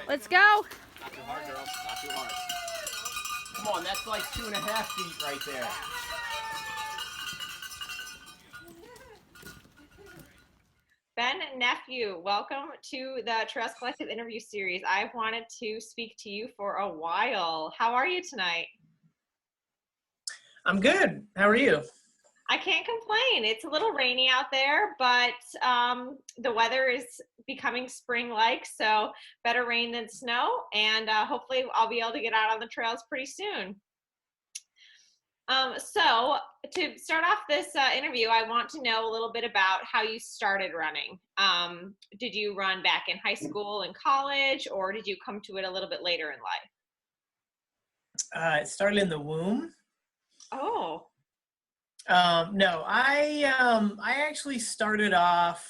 Let's go. Not too hard, girl. Not too hard. Come on, that's like 2.5 feet right there. Ben and Nephew, welcome to the Trails Collective interview series. I've wanted to speak to you for a while. How are you tonight? I'm good. How are you? I can't complain. It's a little rainy out there, but the weather is becoming spring-like, so better rain than snow, and hopefully I'll be able to get out on the trails pretty soon. So to start off this interview, I want to know a little bit about how you started running. Did you run back in high school and college, or did you come to it a little bit later in life? It started in the womb. Oh. No, I actually started off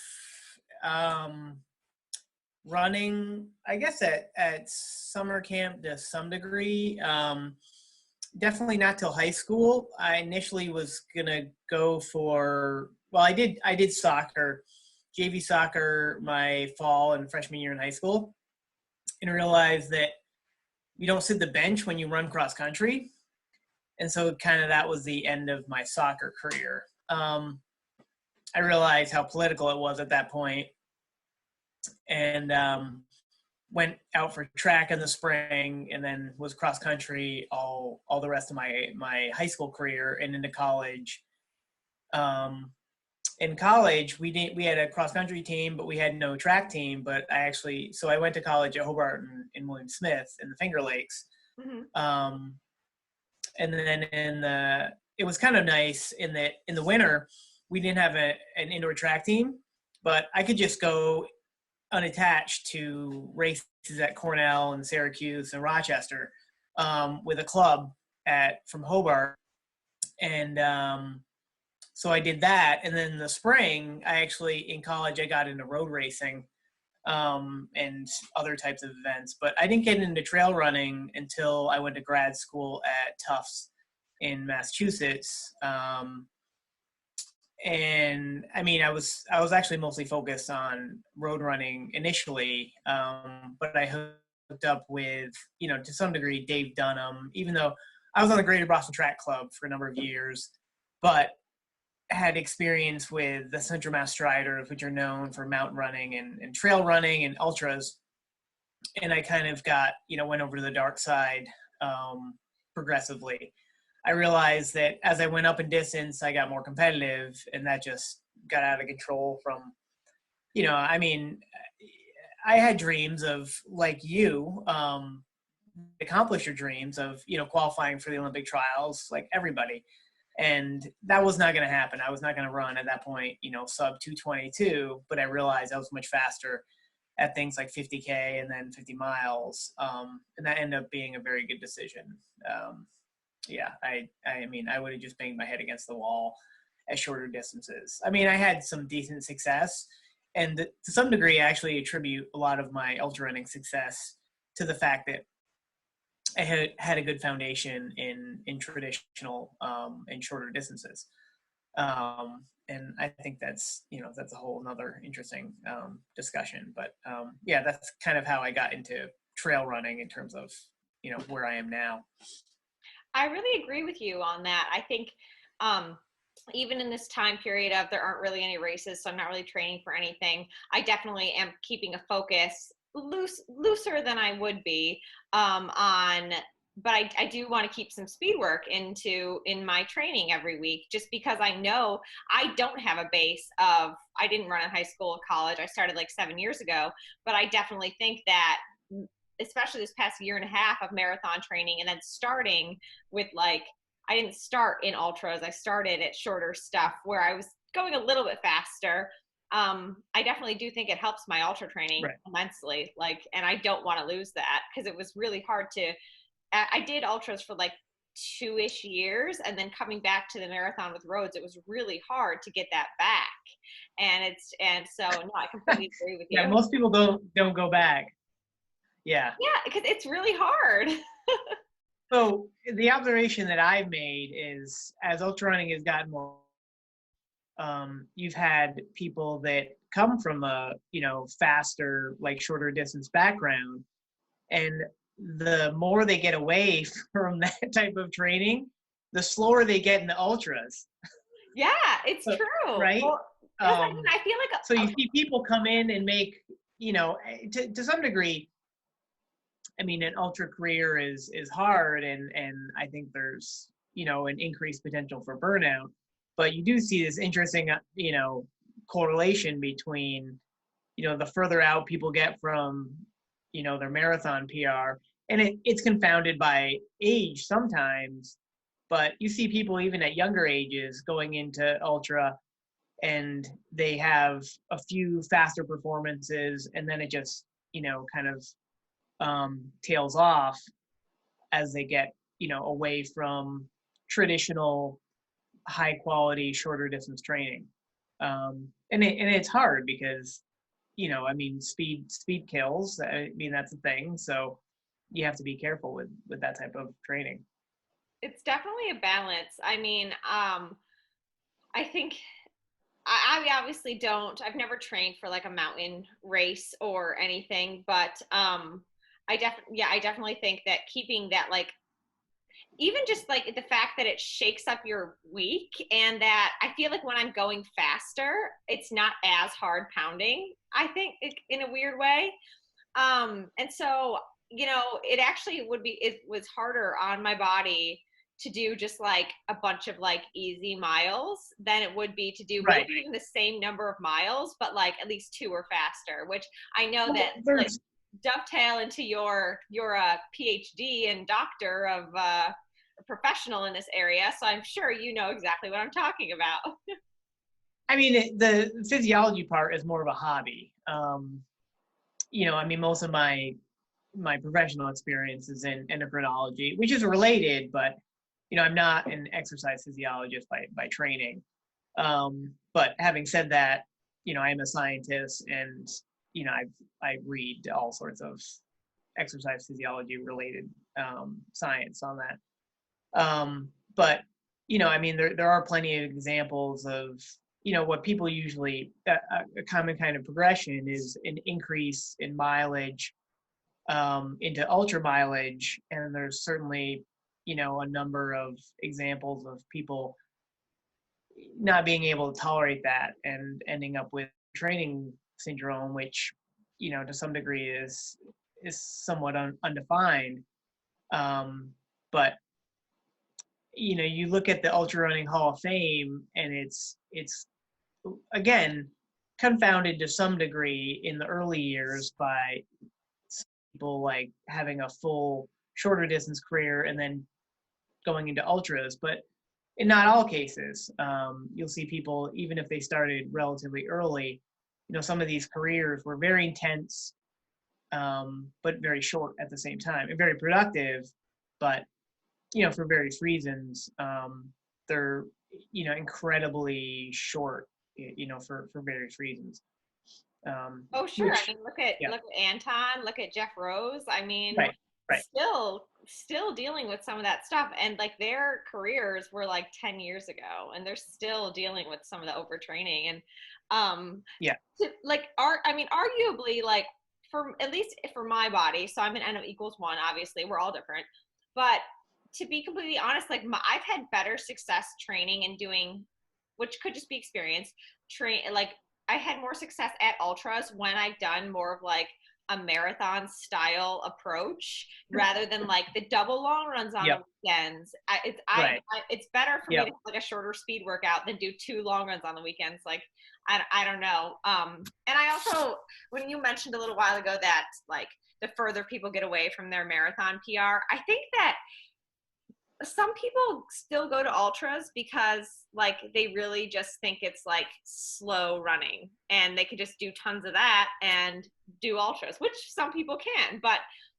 running, I guess at summer camp to some degree. Definitely not till high school. I initially was gonna go for, well, I did soccer, JV soccer my fall and freshman year in high school, and realized that you don't sit the bench when you run cross country. And so kind of that was the end of my soccer career. I realized how political it was at that point, and went out for track in the spring, and then was cross country all the rest of my high school career and into college. In college, we had a cross country team, but we had no track team. But so I went to college at Hobart in William Smith in the Finger Lakes. Mm-hmm. And then it was kind of nice in that in the winter, we didn't have an indoor track team, but I could just go unattached to races at Cornell and Syracuse and Rochester with a club from Hobart. And so I did that. And then in the spring, in college, I got into road racing and other types of events. But I didn't get into trail running until I went to grad school at Tufts in Massachusetts. And I mean, I was actually mostly focused on road running initially, but I hooked up with, to some degree, Dave Dunham, even though I was on the Greater Boston Track Club for a number of years, but had experience with the Central Mass Striders, which are known for mountain running and trail running and ultras. And I kind of went over to the dark side progressively. I realized that as I went up in distance, I got more competitive, and that just got out of control from, I mean, I had dreams of, like you, accomplish your dreams of, qualifying for the Olympic trials, like everybody. And that was not going to happen. I was not going to run at that point, sub 222, but I realized I was much faster at things like 50K and then 50 miles. And that ended up being a very good decision. Yeah, I mean, I would have just banged my head against the wall at shorter distances. I mean, I had some decent success, and to some degree, I actually attribute a lot of my ultra running success to the fact that I had a good foundation in traditional and shorter distances. And I think that's a whole another interesting discussion. But yeah, that's kind of how I got into trail running in terms of where I am now. I really agree with you on that. I think even in this time period of there aren't really any races, so I'm not really training for anything, I definitely am keeping a focus looser than I would be but I do want to keep some speed work in my training every week, just because I know I don't have a base of, I didn't run in high school or college. I started like 7 years ago, but I definitely think that especially this past year and a half of marathon training, and then starting with I didn't start in ultras. I started at shorter stuff where I was going a little bit faster. I definitely do think it helps my ultra training immensely. And I don't want to lose that, because it was really hard I did ultras for 2-ish years, and then coming back to the marathon with roads, it was really hard to get that back. And so no, I completely agree with you. Yeah, most people don't go back. Yeah, because it's really hard. So the observation that I've made is, as ultra running has gotten more, you've had people that come from a faster, shorter distance background, And the more they get away from that type of training, the slower they get in the ultras. Yeah, it's So, true. right? Well, 'cause I mean, I feel So like you see people come in and make, to some degree, I mean, an ultra career is hard, and I think there's an increased potential for burnout. But you do see this interesting correlation between the further out people get from their marathon PR, and it's confounded by age sometimes. But you see people even at younger ages going into ultra, and they have a few faster performances, and then it just kind of tails off as they get away from traditional high quality shorter distance training. And it's hard because I mean speed kills. I mean, that's the thing, so you have to be careful with that type of training. it's definitely a balance. I mean, I think I obviously don't. I've never trained for like a mountain race or anything, but I definitely think that keeping that, like, even just like the fact that it shakes up your week, and that I feel like when I'm going faster, it's not as hard pounding, I think, in a weird way. And so, it actually it was harder on my body to do just like a bunch of like easy miles than it would be to do Right. maybe even the same number of miles, but like at least 2 or faster, which I know Well, that like there's dovetail into your PhD and doctor of a professional in this area. So I'm sure you know exactly what I'm talking about. I mean, the physiology part is more of a hobby. I mean, most of my professional experience is in endocrinology, which is related, but I'm not an exercise physiologist by training. But having said that, I'm a scientist, and I read all sorts of exercise physiology related science on that. But I mean, there are plenty of examples of what people usually a common kind of progression is an increase in mileage into ultra mileage, and there's certainly a number of examples of people not being able to tolerate that and ending up with training syndrome, which to some degree is somewhat undefined. But you look at the ultra running Hall of Fame, and it's again confounded to some degree in the early years by people like having a full shorter distance career and then going into ultras. But in not all cases, you'll see people, even if they started relatively early, some of these careers were very intense, but very short at the same time, and very productive, but for various reasons, they're incredibly short, for various reasons. Oh, sure. Which, I mean, look at Anton, look at Jeff Rose. I mean, right. still dealing with some of that stuff, and like their careers were like 10 years ago, and they're still dealing with some of the overtraining. And I mean, arguably, like, for at least for my body, so I'm an N of equals 1. Obviously, we're all different, but to be completely honest, like I've had better success training and doing, which could just be experience, like I had more success at ultras when I've done more of like a marathon style approach rather than like the double long runs on the weekends. It's better for me to have like a shorter speed workout than do 2 long runs on the weekends. Like, I don't know. And I also, when you mentioned a little while ago that like the further people get away from their marathon PR, I think that some people still go to ultras because like they really just think it's like slow running, and they could just do tons of that and do ultras, which some people can. But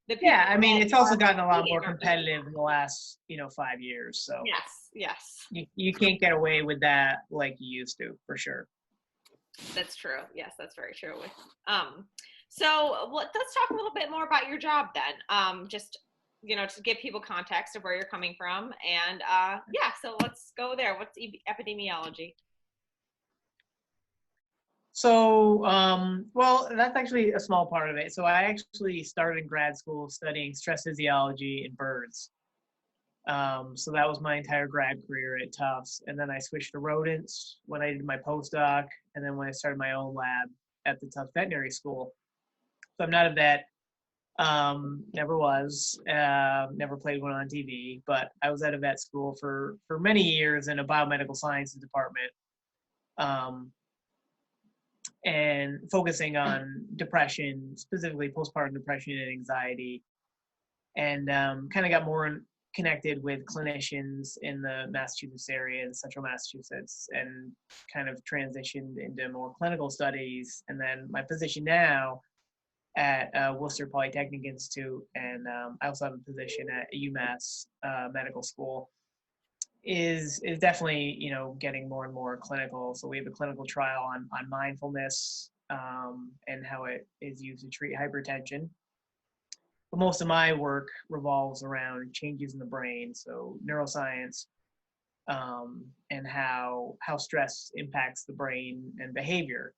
I mean, it's also gotten a lot more competitive in the last 5 years, so yes you can't get away with that like you used to, for sure. That's true. Yes, that's very true. So let's talk a little bit more about your job then. Just to give people context of where you're coming from. And so let's go there. What's epidemiology? So, well, that's actually a small part of it. So I actually started in grad school studying stress physiology in birds. So that was my entire grad career at Tufts. And then I switched to rodents when I did my postdoc, and then when I started my own lab at the Tufts Veterinary School. So I'm not a vet, never was, never played one on TV, but I was at a vet school for many years in a biomedical sciences department, and focusing on depression, specifically postpartum depression and anxiety, and kind of got more connected with clinicians in the Massachusetts area and central Massachusetts, and kind of transitioned into more clinical studies. And then my position now at Worcester Polytechnic Institute, and I also have a position at UMass Medical School, is definitely, you know, getting more and more clinical. So we have a clinical trial on mindfulness, and how it is used to treat hypertension. But most of my work revolves around changes in the brain, so neuroscience, and how stress impacts the brain and behavior.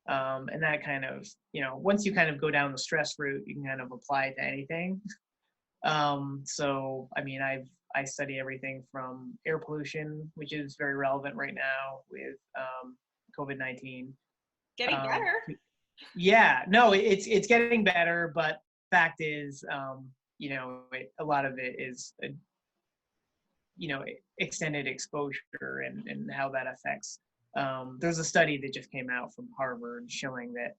And that kind of, you know, once you kind of go down the stress route, you can kind of apply it to anything. So, I mean, I study everything from air pollution, which is very relevant right now with COVID-19. Getting better. Yeah, no, it's getting better, but fact is, you know, a lot of it is, you know, extended exposure and how that affects. There's a study that just came out from Harvard showing that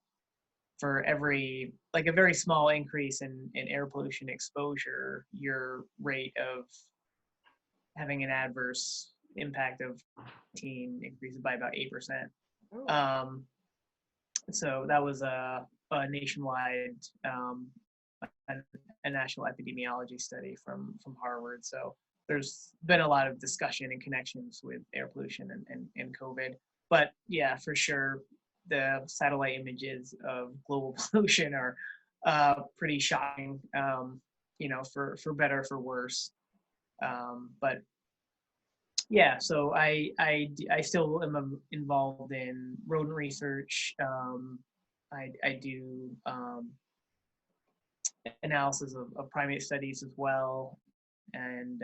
for every, like, a very small increase in air pollution exposure, your rate of having an adverse impact of teen increases by about 8%. So that was a nationwide, a national epidemiology study from Harvard. So there's been a lot of discussion and connections with air pollution and COVID. But yeah, for sure, the satellite images of global pollution are pretty shocking, you know, for better or for worse. But yeah, so I still am involved in rodent research. I do analysis of primate studies as well, and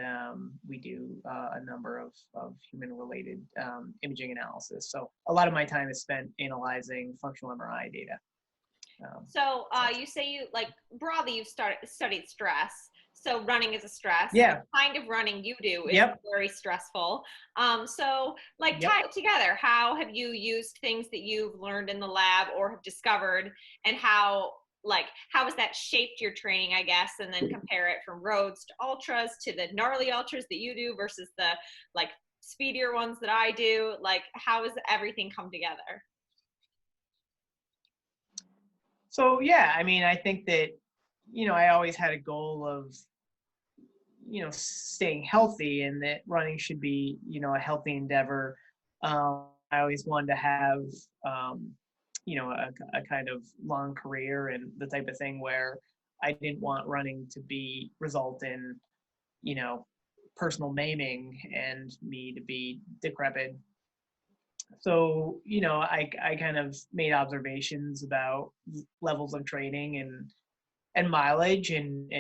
we do a number of human-related imaging analysis. So a lot of my time is spent analyzing functional MRI data. So you say you, like, broadly you've studied stress. So running is a stress. Yeah. The kind of running you do is Yep. very stressful. So like, Yep. tie it together. How have you used things that you've learned in the lab or have discovered, and how has that shaped your training, I guess, and then compare it from roads to ultras to the gnarly ultras that you do versus the, like, speedier ones that I do. Like, how has everything come together? So yeah, I mean, I think that, you know, I always had a goal of, you know, staying healthy, and that running should be, you know, a healthy endeavor. I always wanted to have, you know, a kind of long career, and the type of thing where I didn't want running to result in, you know, personal maiming and me to be decrepit. So, you know, I kind of made observations about levels of training and mileage, and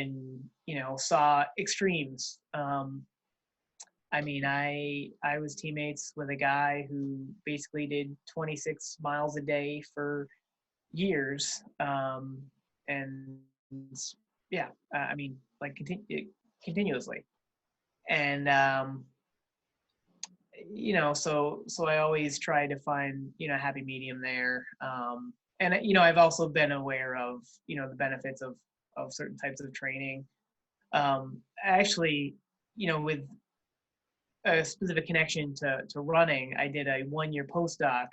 you know, saw extremes. I mean, I was teammates with a guy who basically did 26 miles a day for years, and yeah, I mean, like, continuously, and you know, so I always try to find, you know, a happy medium there. And you know, I've also been aware of, you know, the benefits of certain types of training. Actually, you know, with a specific connection to running, I did a 1-year postdoc,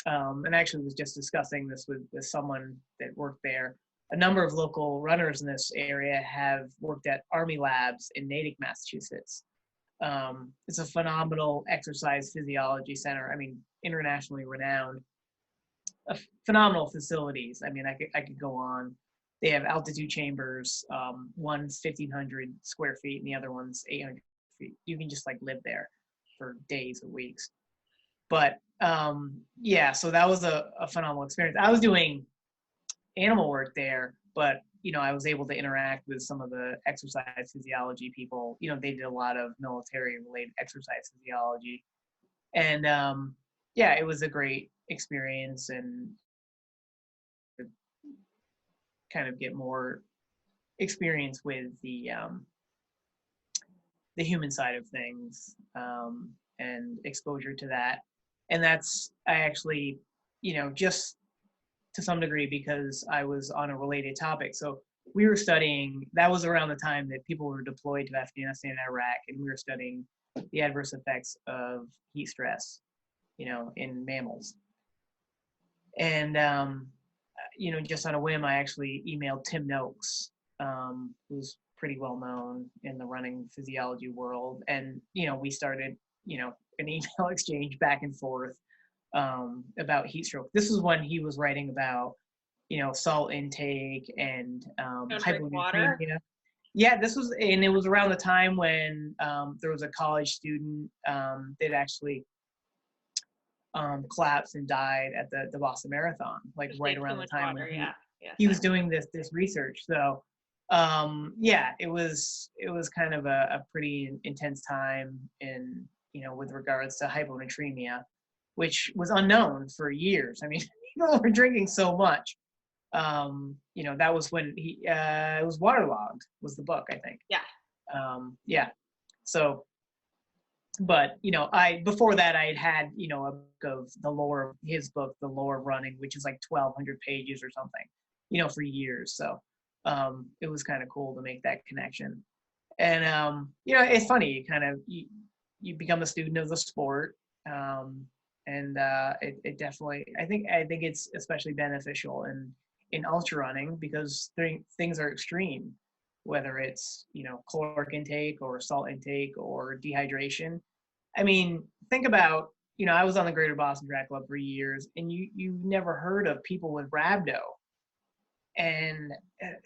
and actually was just discussing this with someone that worked there. A number of local runners in this area have worked at Army labs in Natick, Massachusetts. It's a phenomenal exercise physiology center. I mean, internationally renowned. Phenomenal facilities. I mean, I could go on. They have altitude chambers. One's 1,500 square feet, and the other one's 800 feet. You can just, like, live there for days or weeks. But yeah, so that was a phenomenal experience. I was doing animal work there, but I was able to interact with some of the exercise physiology people. They did a lot of military related exercise physiology, and yeah, it was a great experience, and kind of get more experience with the human side of things, and exposure to that. And that's, I actually, just to some degree, because I was on a related topic. So we were studying, that was around the time that people were deployed to Afghanistan and Iraq, and we were studying the adverse effects of heat stress, in mammals. And, just on a whim, I actually emailed Tim Noakes, who's pretty well known in the running physiology world. And, we started, an email exchange back and forth about heat stroke. This was when he was writing about, salt intake and Don't drink water. hyponatremia. Yeah, and it was around the time when there was a college student that actually collapsed and died at the Boston Marathon, like Just right take too around the much time water, when yeah. he was doing this research. So yeah, it was kind of a pretty intense time in, with regards to hyponatremia, which was unknown for years. I mean, people were drinking so much. That was when it was Waterlogged was the book, I think. Yeah. Yeah. So, but before that I had a book of his book, The Lore of Running, which is like 1,200 pages or something, for years. So it was kind of cool to make that connection. And it's funny, you become a student of the sport, and it definitely, I think it's especially beneficial in ultra running, because things are extreme, whether it's caloric intake or salt intake or dehydration. I mean, think about, I was on the Greater Boston Track Club for years, and you never heard of people with rhabdo. And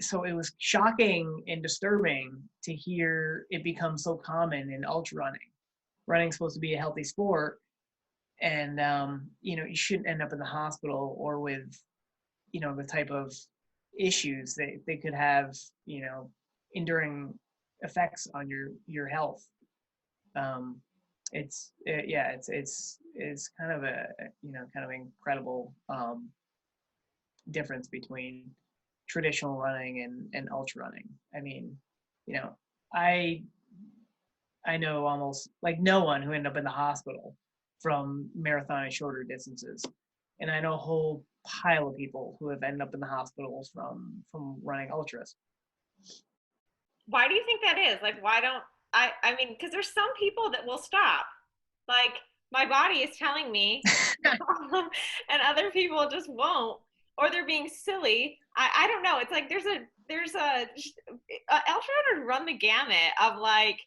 so it was shocking and disturbing to hear it become so common in ultra running. Running's supposed to be a healthy sport, and you shouldn't end up in the hospital or with the type of issues that they could have, enduring effects on your health. It's kind of a kind of incredible difference between traditional running and ultra running. I mean, I I know almost like no one who ended up in the hospital from marathon and shorter distances, and I know a whole pile of people who have ended up in the hospitals from running ultras. Why do you think that is? Like, why don't I mean, because there's some people that will stop. Like, my body is telling me, and other people just won't, or they're being silly. I don't know. It's like ultra runners run the gamut of like,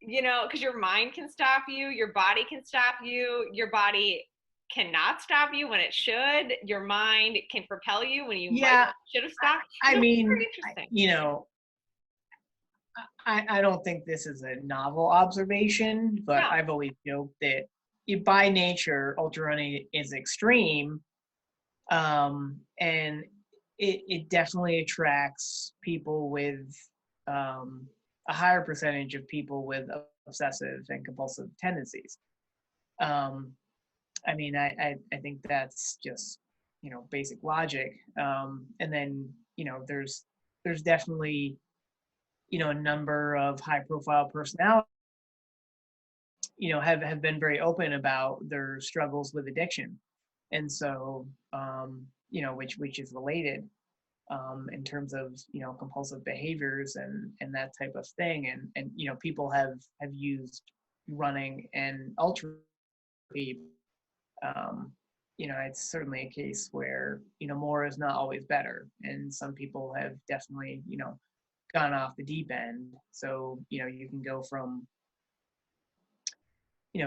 because your mind can stop you, your body can stop you, your body cannot stop you when it should, your mind can propel you when you might should have stopped. I mean, very interesting. I don't think this is a novel observation, but No. I've always joked that by nature, ultra running is extreme, and it definitely attracts people with a higher percentage of people with obsessive and compulsive tendencies. I mean, I think that's just basic logic, and then there's definitely a number of high profile personalities have been very open about their struggles with addiction, and so which is related in terms of compulsive behaviors and that type of thing, and people have used running and ultra. It's certainly a case where more is not always better, and some people have definitely gone off the deep end. So you can go from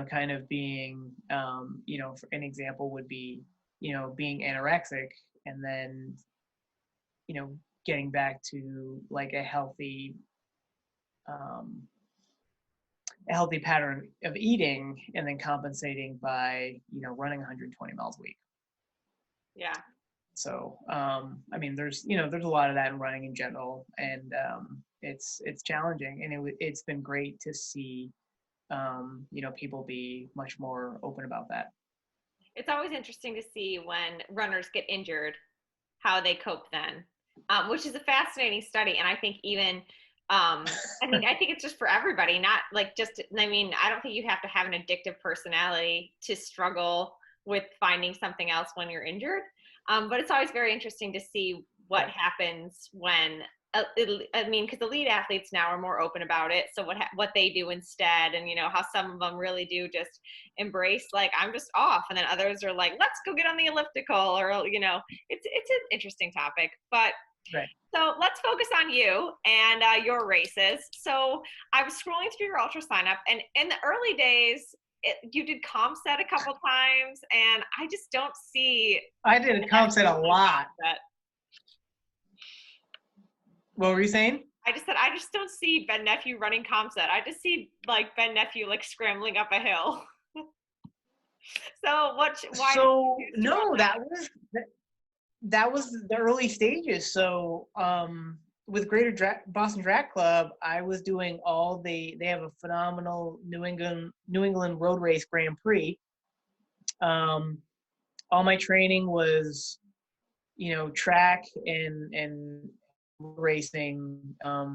kind of being for an example would be being anorexic, and then getting back to like a healthy a healthy pattern of eating and then compensating by, running 120 miles a week. Yeah. So, I mean, there's a lot of that in running in general, and it's challenging, and it's been great to see, people be much more open about that. It's always interesting to see when runners get injured, how they cope then, which is a fascinating study. And I think even, I think it's just for everybody, not like I don't think you have to have an addictive personality to struggle with finding something else when you're injured. But it's always very interesting to see what happens when, because elite athletes now are more open about it. So what they do instead, and how some of them really do just embrace, like, I'm just off, and then others are like, let's go get on the elliptical, or it's an interesting topic. But right. So let's focus on you and your races. So I was scrolling through your ultra sign up, and in the early days, you did ComSet a couple times, and I just don't see. I did ComSet a lot. What were you saying? I just said I just don't see Ben Nephew running ComSet. I just see like Ben Nephew like scrambling up a hill. So why? So no, that was the early stages. So with Greater Boston Track Club, I was doing they have a phenomenal New England Road Race Grand Prix. All my training was, track and racing. I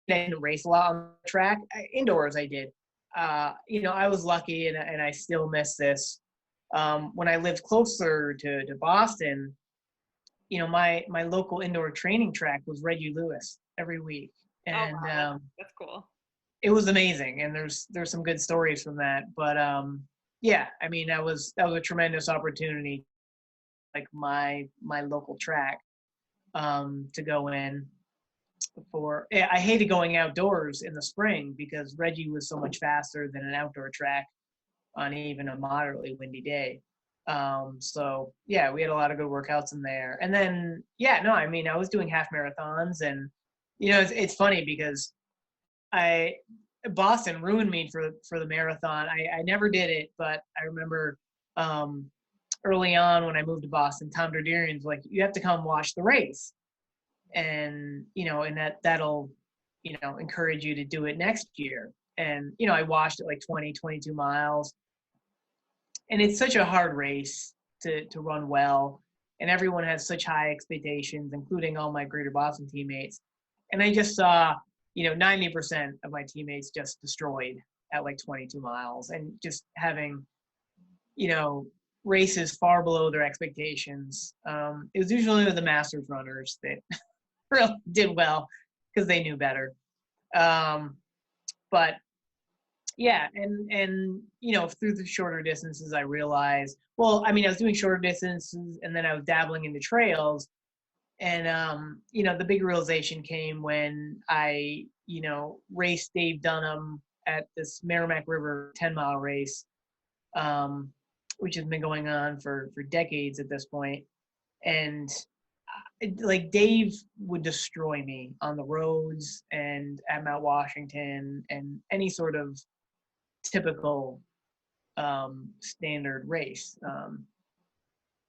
didn't race a lot on the track. Indoors I did. I was lucky, and I still miss this. When I lived closer to Boston, my local indoor training track was Reggie Lewis every week, and wow, that's cool. It was amazing, and there's some good stories from that. But yeah, I mean, that was a tremendous opportunity, like my local track, to go in. I hated going outdoors in the spring because Reggie was so much faster than an outdoor track on even a moderately windy day. So yeah, we had a lot of good workouts in there. And then, I was doing half marathons, and, it's funny because Boston ruined me for the marathon. I never did it, but I remember, early on when I moved to Boston, Tom Derderian's like, you have to come watch the race. And, and that'll, encourage you to do it next year. And, I watched it like 22 miles. And it's such a hard race to run well. And everyone has such high expectations, including all my Greater Boston teammates. And I just saw, 90% of my teammates just destroyed at like 22 miles, and just having, races far below their expectations. It was usually the Masters runners that really did well because they knew better. But yeah, and through the shorter distances, I realized, I was doing shorter distances, and then I was dabbling into trails, and the big realization came when I raced Dave Dunham at this Merrimack River 10-mile race, which has been going on for decades at this point. And like, Dave would destroy me on the roads and at Mount Washington and any sort of typical standard race,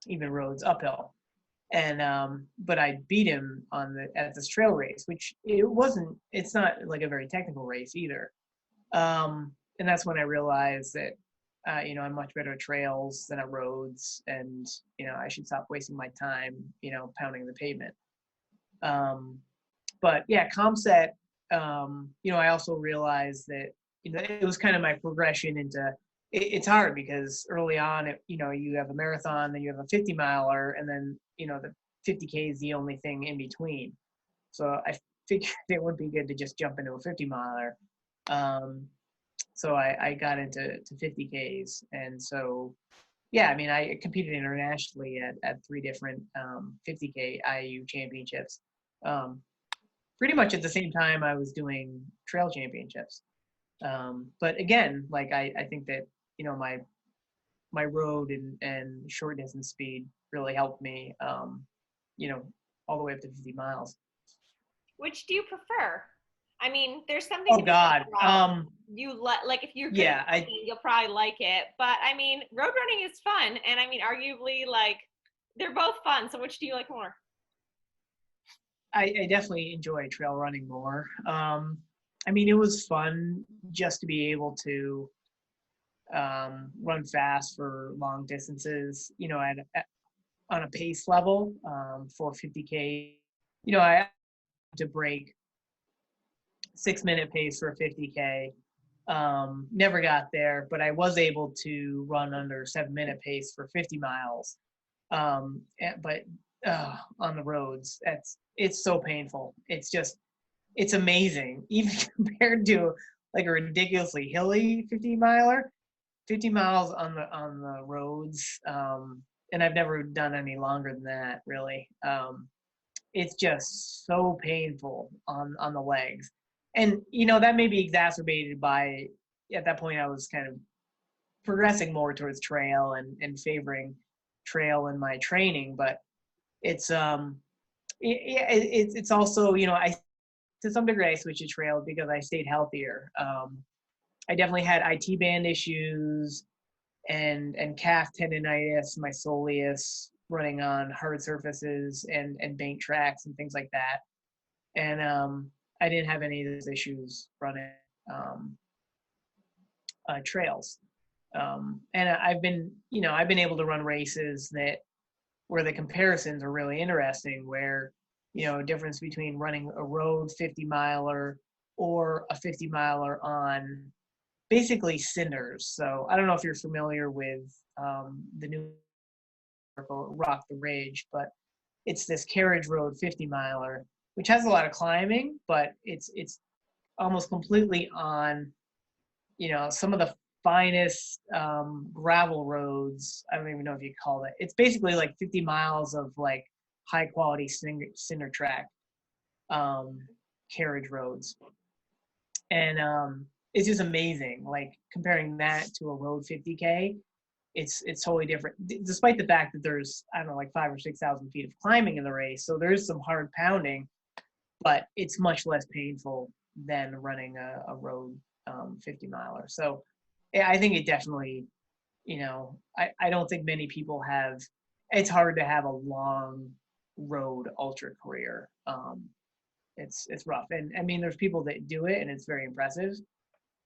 even roads uphill. And but I beat him at this trail race, which it's not like a very technical race either. And that's when I realized that I'm much better at trails than at roads, and I should stop wasting my time pounding the pavement. But yeah, ComSet, I also realized that it was kind of my progression into it's hard because early on you have a marathon, then you have a 50-miler, and then the 50K is the only thing in between. So I figured it would be good to just jump into a 50-miler. So I got into 50Ks, and so yeah, I competed internationally at 3 different 50K IAU championships. Pretty much at the same time I was doing trail championships. But again, like I think that my road and short distance speed really helped me, all the way up to 50 miles. Which do you prefer? I mean, there's something Oh to be said God. about like if you're good Yeah, at running, you'll probably like it. But I mean, road running is fun, and I mean, arguably, like they're both fun. So which do you like more? I definitely enjoy trail running more. I mean, it was fun just to be able to run fast for long distances, you know, on a pace level for 50K. You know, I had to break 6-minute pace for 50K. Never got there, but I was able to run under 7-minute pace for 50 miles. But on the roads, it's so painful. It's amazing, even compared to like a ridiculously hilly 50 miler. 50 miles on the roads, and I've never done any longer than that, really. It's just so painful on the legs, and you know that may be exacerbated by at that point I was kind of progressing more towards trail and favoring trail in my training, but it's it's also, you know, I to some degree I switched to trail because I stayed healthier. I definitely had IT band issues and calf tendonitis, my soleus, running on hard surfaces and bank tracks and things like that. And I didn't have any of those issues running um, trails. And I've been, you know, I've been able to run races that where the comparisons are really interesting, where, you know, difference between running a road 50 miler or a 50 miler on basically cinders. So I don't know if you're familiar with the new Rock the Ridge, but it's this carriage road 50 miler, which has a lot of climbing, but it's almost completely on, you know, some of the finest gravel roads. I don't even know if you call it. It's basically like 50 miles of like high quality cinder track carriage roads, and it's just amazing. Like comparing that to a road 50K, it's totally different. Despite the fact that there's, I don't know, like 5,000 or 6,000 feet of climbing in the race, so there is some hard pounding, but it's much less painful than running a road 50 miler. So yeah, I think it definitely, you know, I don't think many people have. It's hard to have a long road ultra career. It's rough, and I mean, there's people that do it, and it's very impressive.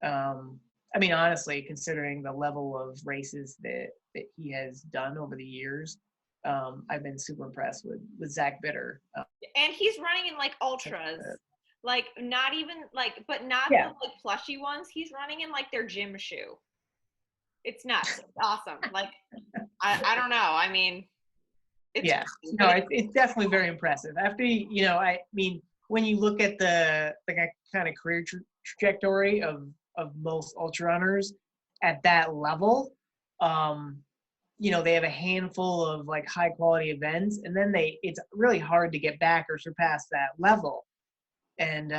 I mean, honestly, considering the level of races that he has done over the years, I've been super impressed with Zach Bitter. And he's running in like ultras, like not even like, but not Yeah. the like plushy ones. He's running in like their gym shoe. It's nuts. It's awesome. Like I don't know. I mean, it's Yeah, no, it's definitely very impressive. After you know, I mean, when you look at the kind of career trajectory of most ultra runners at that level, you know, they have a handful of like high quality events, and then it's really hard to get back or surpass that level. And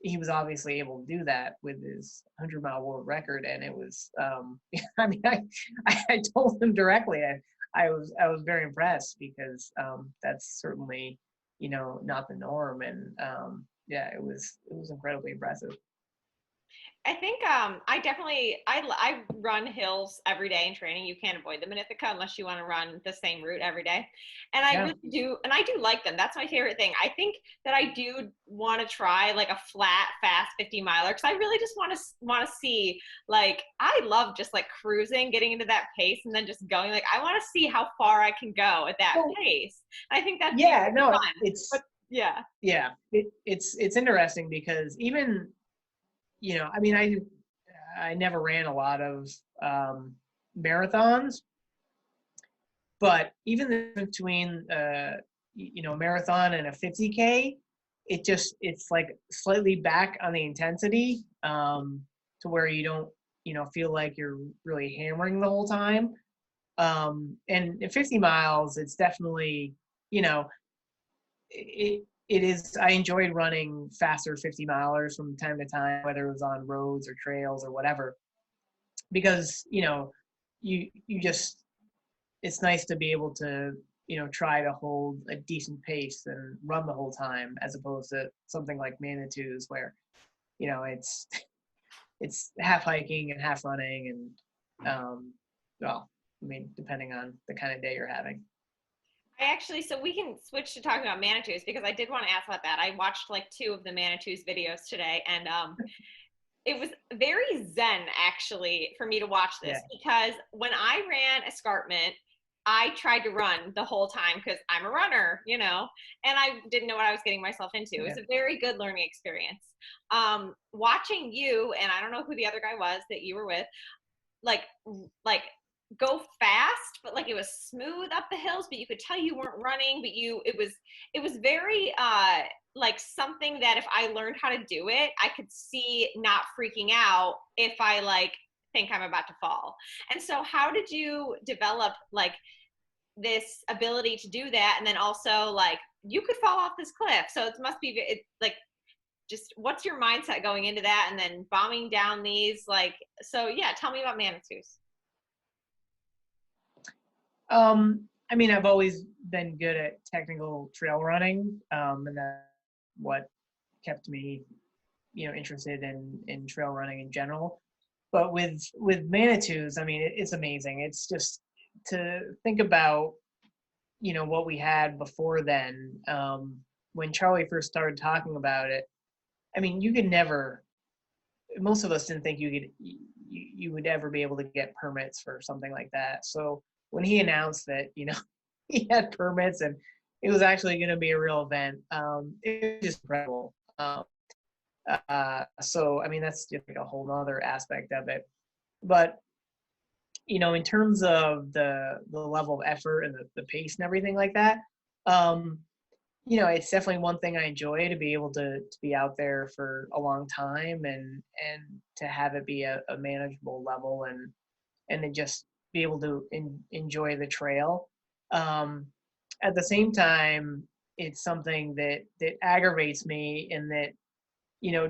he was obviously able to do that with his 100-mile world record, and it was, I mean, I told him directly, I was very impressed because that's certainly, you know, not the norm, and yeah, it was incredibly impressive. I think I run hills every day in training. You can't avoid them in Ithaca unless you want to run the same route every day. And I Yeah. really do, and I do like them. That's my favorite thing. I think that I do want to try like a flat, fast 50 miler because I really just want to see, like, I love just like cruising, getting into that pace, and then just going. Like, I want to see how far I can go at that pace. And I think that's Yeah, no, fun. it's But, yeah. It's interesting because even, you know, I mean, I never ran a lot of marathons, but even the difference between you know, marathon and a 50K, it's like slightly back on the intensity to where you don't, you know, feel like you're really hammering the whole time. And at 50 miles, it's definitely, you know, it is. I enjoyed running faster 50 milers from time to time, whether it was on roads or trails or whatever, because, you know, you just, it's nice to be able to try to hold a decent pace and run the whole time, as opposed to something like Manitous where, it's half hiking and half running and, well, I mean, depending on the kind of day you're having. So we can switch to talking about Manitous because I did want to ask about that. I watched like 2 of the Manitous videos today, and it was very zen actually for me to watch this because when I ran escarpment, I tried to run the whole time because I'm a runner, and I didn't know what I was getting myself into. It was a very good learning experience. Watching you, and I don't know who the other guy was that you were with, like go fast, but like it was smooth up the hills, but you could tell you weren't running, but it was very like something that if I learned how to do it, I could see not freaking out if I like think I'm about to fall. And so how did you develop like this ability to do that? And then also like you could fall off this cliff. So it must be like, just what's your mindset going into that and then bombing down these like, so yeah, tell me about Manitous. I mean, I've always been good at technical trail running, and that's what kept me, interested in trail running in general. But with Manitous, I mean, it's amazing. It's just to think about, what we had before then. When Charlie first started talking about it, I mean, you could never. Most of us didn't think you would ever be able to get permits for something like that. So when he announced that, he had permits and it was actually going to be a real event, it was just incredible. So, I mean, that's just like a whole other aspect of it. But, in terms of the level of effort and the pace and everything like that, it's definitely one thing I enjoy, to be able to be out there for a long time and to have it be a manageable level and to just be able to enjoy the trail. At the same time, it's something that aggravates me in that,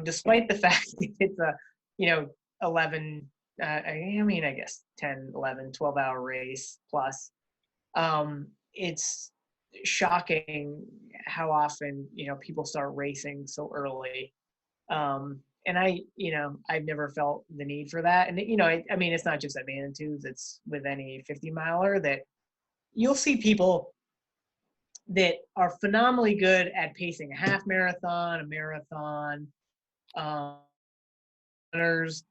despite the fact that it's a, 11, I guess 10, 11, 12-hour race plus, it's shocking how often, people start racing so early. And I've never felt the need for that. And, I mean, it's not just at Manitous, it's with any 50 miler that you'll see people that are phenomenally good at pacing a half marathon, a marathon, runners,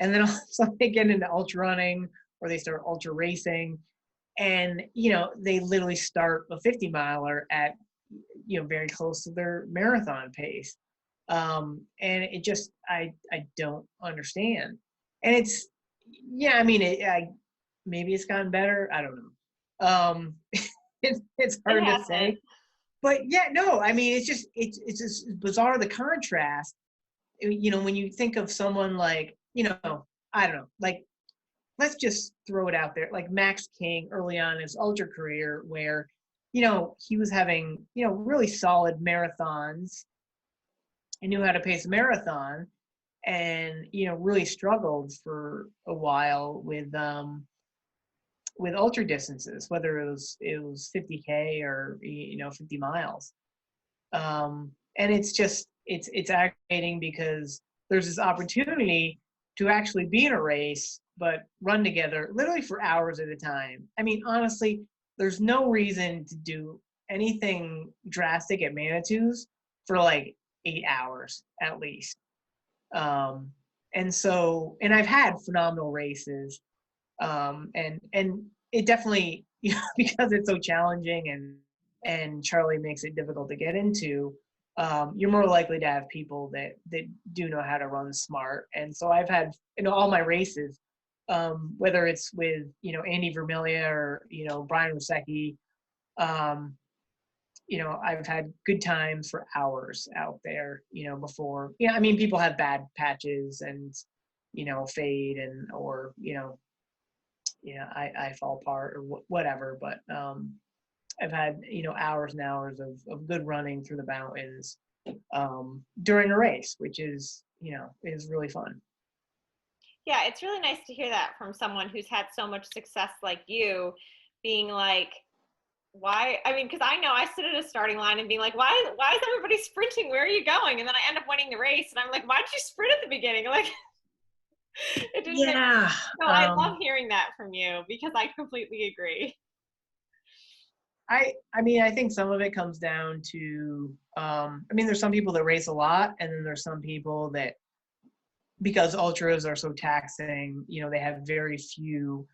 and then also they get into ultra running or they start ultra racing. And, they literally start a 50 miler at, very close to their marathon pace. And it just, I don't understand. And it's, I mean, maybe it's gotten better. I don't know. It's hard to say, but yeah, no, I mean, it's just bizarre, the contrast, when you think of someone like, I don't know, like, let's just throw it out there, like Max King early on in his ultra career where, he was having, really solid marathons and knew how to pace a marathon and, really struggled for a while with ultra distances, whether it was 50K or, 50 miles. And it's just, it's aggravating because there's this opportunity to actually be in a race, but run together literally for hours at a time. I mean, honestly, there's no reason to do anything drastic at Manitous for like 8 hours at least. And so, and I've had phenomenal races, and it definitely, because it's so challenging and Charlie makes it difficult to get into, you're more likely to have people that do know how to run smart. And so I've had, all my races, whether it's with, Andy Vermiglia or, Brian Rosecki, I've had good times for hours out there, before, I mean, people have bad patches and, fade or, I fall apart or whatever, but, I've had, hours and hours of good running through the mountains, during a race, which is, is really fun. Yeah, it's really nice to hear that from someone who's had so much success like you, being like, why, I mean, because I know I stood at a starting line and being like, why is everybody sprinting? Where are you going? And then I end up winning the race, and I'm like, why did you sprint at the beginning? Like, it didn't make Yeah. so I love hearing that from you because I completely agree. I mean, I think some of it comes down to, I mean, there's some people that race a lot, and then there's some people that, because ultras are so taxing, you know, they have very few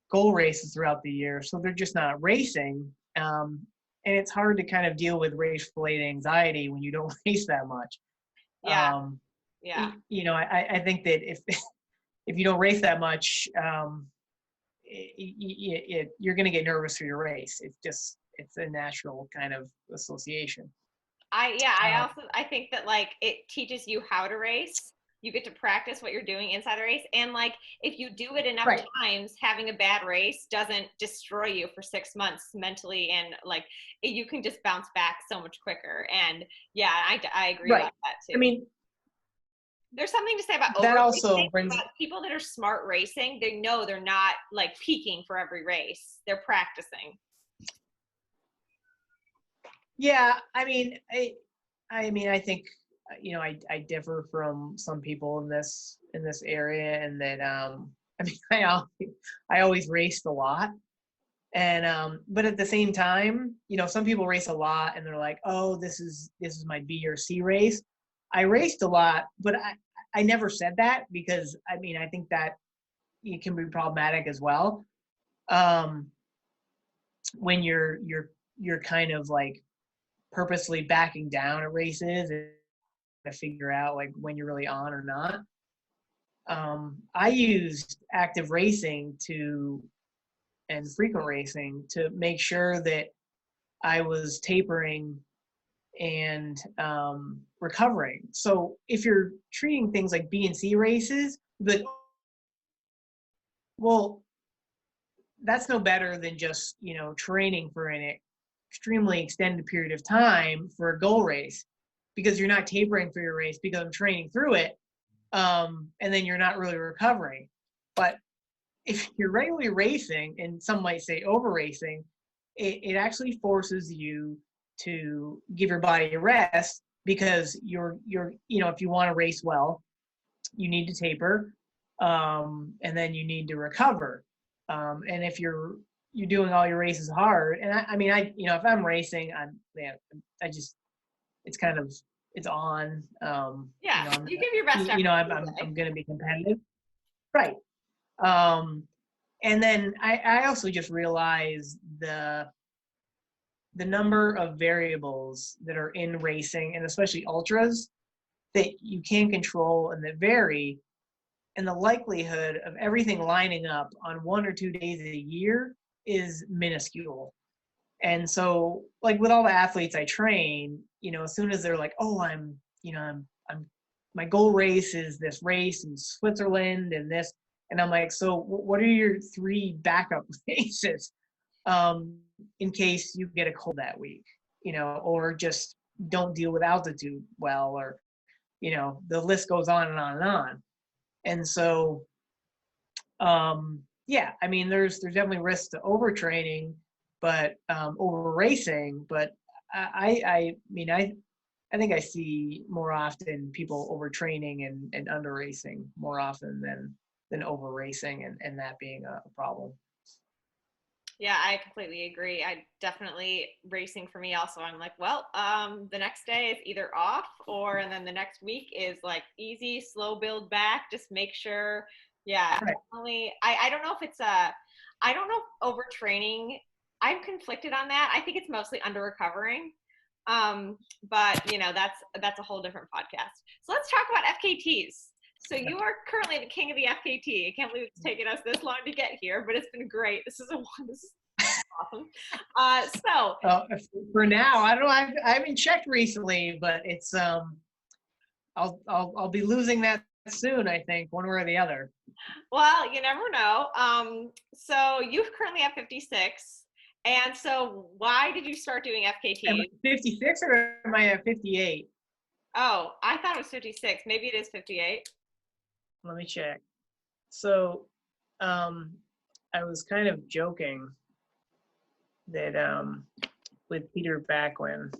goal races throughout the year, so they're just not racing. And it's hard to kind of deal with race-related anxiety when you don't race that much. Yeah. Yeah. You know, I think that if you don't race that much, you're going to get nervous for your race. It's a natural kind of association. I think that like it teaches you how to race. You get to practice what you're doing inside the race, and like if you do it enough Right. times, having a bad race doesn't destroy you for 6 months mentally, and like you can just bounce back so much quicker. And yeah, I agree Right. about that too. I mean, there's something to say about that over also racing, brings but people that are smart racing, they know they're not like peaking for every race. They're practicing. Yeah, I mean, I think, you know, I differ from some people in this area, and that I mean, I always raced a lot, and but at the same time, you know, some people race a lot and they're like, oh, this is my B or C race. I raced a lot, but I never said that, because I mean, I think that it can be problematic as well. When you're kind of like purposely backing down at races and to figure out like when you're really on or not. I used active racing and frequent racing to make sure that I was tapering and recovering. So if you're treating things like B and C races, but well, that's no better than just, you know, training for an extremely extended period of time for a goal race, because you're not tapering for your race because I'm training through it, and then you're not really recovering. But if you're regularly racing, and some might say over racing, it actually forces you to give your body a rest, because you're you know, if you want to race well, you need to taper, and then you need to recover. And if you're doing all your races hard, and I mean, you know, if I'm racing, I just, it's kind of, it's on. Yeah, You know, you give your best effort. you know, I'm going to be competitive, right? And then I also just realized the number of variables that are in racing, and especially ultras, that you can control and that vary, and the likelihood of everything lining up on 1 or 2 days a year is minuscule. And so, like with all the athletes I train, you know, as soon as they're like, oh, I'm my goal race is this race in Switzerland and this, and I'm like, so what are your 3 backup races, in case you get a cold that week, you know, or just don't deal with altitude well, or, you know, the list goes on and on and on. And so, yeah, I mean, there's definitely risks to overtraining, but over racing. But I mean, I think I see more often people overtraining and under racing more often than over racing, and that being a problem. Yeah, I completely agree. I definitely racing for me also. I'm like, well, the next day is either off, and then the next week is like easy, slow build back. Just make sure. Yeah, Right. definitely. I don't know if it's I don't know if overtraining. I'm conflicted on that. I think it's mostly under recovering. But you know, that's a whole different podcast. So let's talk about FKTs. So you are currently the king of the FKT. I can't believe it's taken us this long to get here, but it's been great. This is awesome. So For now, I don't know. I haven't checked recently, but it's I'll be losing that soon, I think, one way or the other. well, you never know. So you currently have 56. And so why did you start doing FKT? Am I 56 or am I at 58? Oh, I thought it was 56. Maybe it is 58. Let me check. So, I was kind of joking with Peter back when,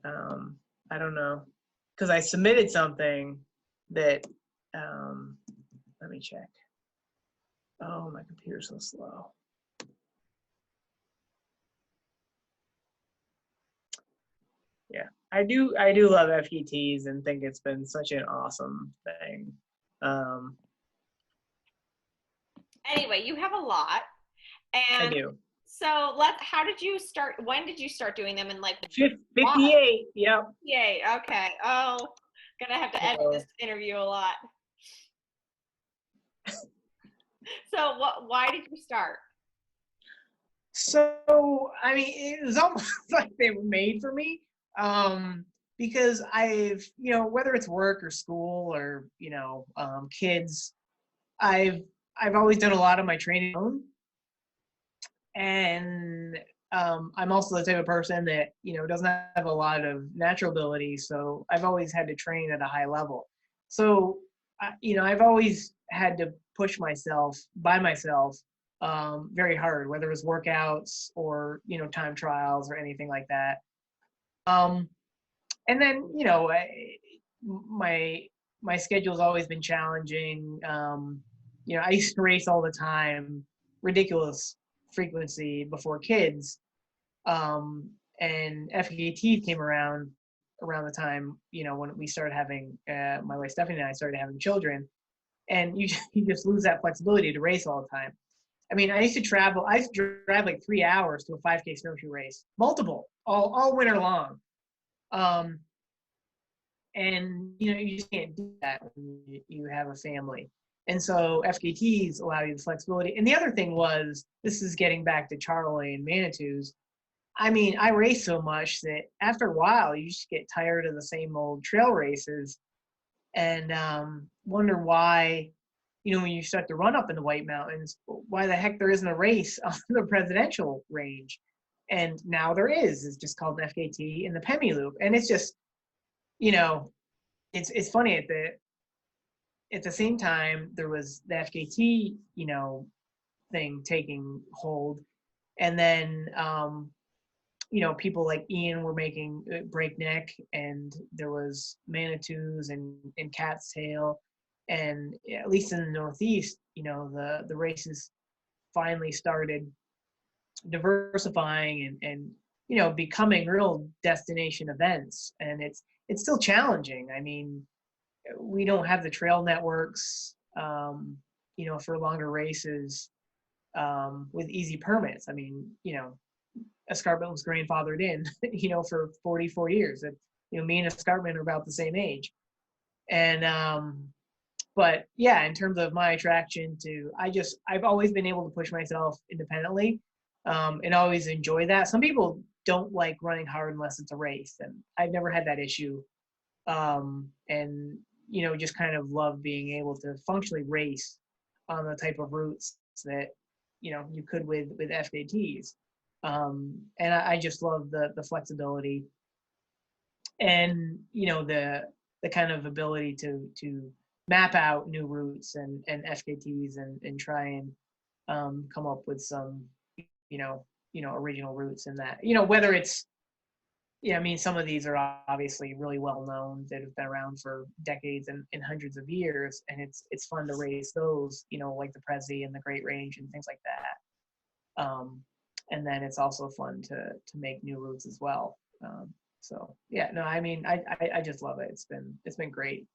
I don't know, because I submitted something that, let me check. Oh, my computer's so slow. Yeah, I do love FKTs and think it's been such an awesome thing. Anyway, you have a lot. I And do. so how did you start? When did you start doing them? And like, 58, yep. yay, okay. Oh, gonna have to edit this interview a lot. So why did you start? So, I mean, it was almost like they were made for me. Because I've, whether it's work or school or, kids, I've always done a lot of my training alone. And I'm also the type of person that, doesn't have a lot of natural ability. So I've always had to train at a high level. So, I've always had to push myself by myself very hard, whether it was workouts or, time trials or anything like that. And then, my schedule's always been challenging. I used to race all the time, ridiculous frequency before kids. And FKT came around the time, when we started having, my wife Stephanie and I started having children. And you just lose that flexibility to race all the time. I mean, I used to drive like 3 hours to a 5K snowshoe race, multiple, all winter long. And you just can't do that when you have a family. And so FKTs allow you the flexibility. And the other thing was, this is getting back to Charlie and Manitous. I mean, I race so much that after a while, you just get tired of the same old trail races and wonder why, when you start to run up in the White Mountains, why the heck there isn't a race on the presidential range. And now there is. It's just called an FKT in the Pemi Loop. And it's just, it's funny at the same time there was the FKT, thing taking hold. And then, people like Ian were making Breakneck, and there was Manitous and Cat's Tail. And at least in the Northeast, the races finally started diversifying and becoming real destination events. And it's still challenging. I mean, we don't have the trail networks, for longer races with easy permits. I mean, Escarpment was grandfathered in, for 44 years. And, me and Escarpment are about the same age. And, but yeah, in terms of my attraction to, I've always been able to push myself independently and always enjoy that. Some people don't like running hard unless it's a race, and I've never had that issue. And, just kind of love being able to functionally race on the type of routes that, you could with FKTs. And I just love the flexibility and, the kind of ability to map out new routes and FKTs and try and come up with some, original routes in that, whether it's, I mean, some of these are obviously really well known that have been around for decades and hundreds of years, and it's fun to race those, like the Prezi and the Great Range and things like that. And then it's also fun to make new routes as well. So yeah, no, I mean, I just love it. It's been great.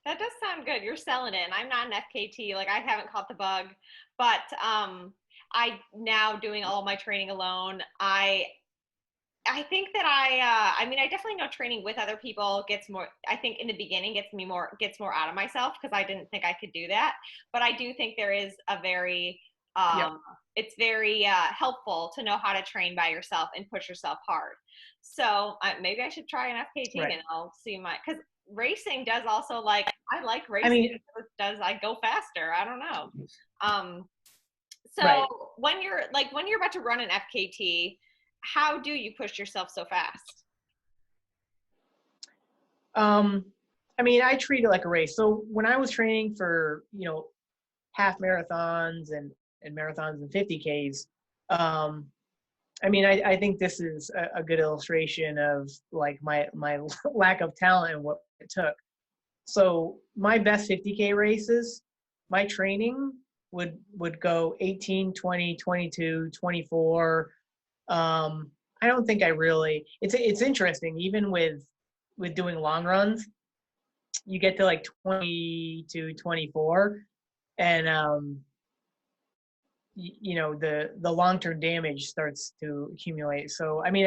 That does sound good. You're selling it. I'm not an FKT. Like, I haven't caught the bug, but I now doing all my training alone. I think that I mean, I definitely know training with other people gets more, I think in the beginning gets more out of myself because I didn't think I could do that. But I do think there is a very, it's very helpful to know how to train by yourself and push yourself hard. So maybe I should try an FKT and I'll see because racing does also I like racing. I mean, I go faster. I don't know. So when you're about to run an FKT, how do you push yourself so fast? I mean, I treat it like a race. So when I was training for, half marathons and marathons and 50Ks, I mean, I think this is a good illustration of like my lack of talent and what it took. So my best 50K races, my training would go 18, 20, 22, 24. I don't think I really, it's interesting, even with doing long runs, you get to like 20 to 24 and you know, the long-term damage starts to accumulate. So I mean,